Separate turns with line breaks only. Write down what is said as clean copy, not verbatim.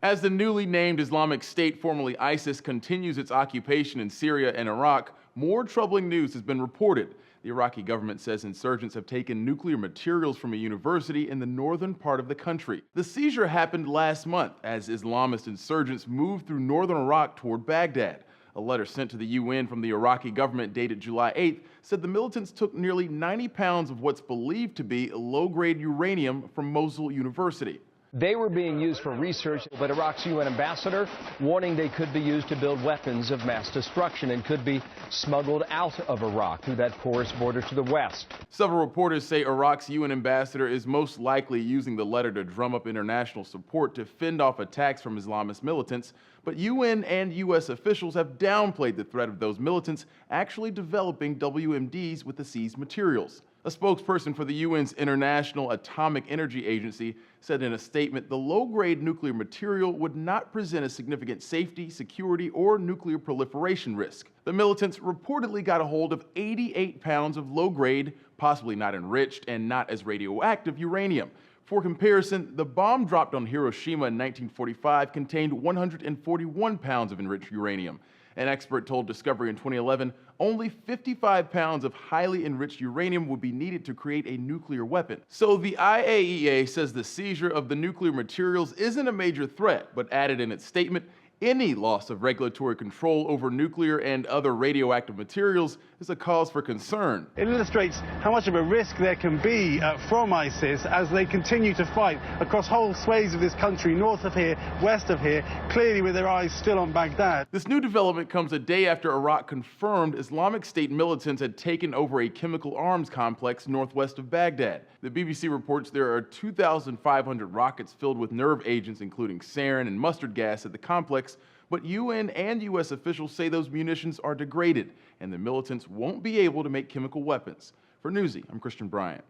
As the newly named Islamic State, formerly ISIS, continues its occupation in Syria and Iraq, more troubling news has been reported. The Iraqi government says insurgents have taken nuclear materials from a university in the northern part of the country. The seizure happened last month as Islamist insurgents moved through northern Iraq toward Baghdad. A letter sent to the UN from the Iraqi government dated July 8th said the militants took nearly 90 pounds of what's believed to be low-grade uranium from Mosul University.
They were being used for research, but Iraq's UN ambassador warning they could be used to build weapons of mass destruction and could be smuggled out of Iraq through that porous border to the west.
Several reporters say Iraq's UN ambassador is most likely using the letter to drum up international support to fend off attacks from Islamist militants, but UN and U.S. officials have downplayed the threat of those militants actually developing WMDs with the seized materials. A spokesperson for the UN's International Atomic Energy Agency said in a statement the low-grade nuclear material would not present a significant safety, security, or nuclear proliferation risk. The militants reportedly got a hold of 88 pounds of low-grade, possibly not enriched and not as radioactive uranium. For comparison, the bomb dropped on Hiroshima in 1945 contained 141 pounds of enriched uranium. An expert told Discovery in 2011 only 55 pounds of highly enriched uranium would be needed to create a nuclear weapon. So the IAEA says the seizure of the nuclear materials isn't a major threat, but added in its statement, any loss of regulatory control over nuclear and other radioactive materials is a cause for concern.
It illustrates how much of a risk there can be from ISIS as they continue to fight across whole swathes of this country, north of here, west of here, clearly with their eyes still on Baghdad.
This new development comes a day after Iraq confirmed Islamic State militants had taken over a chemical arms complex northwest of Baghdad. The BBC reports there are 2,500 rockets filled with nerve agents, including sarin and mustard gas, at the complex, but UN and U.S. officials say those munitions are degraded and the militants won't be able to make chemical weapons. For Newsy, I'm Christian Bryant.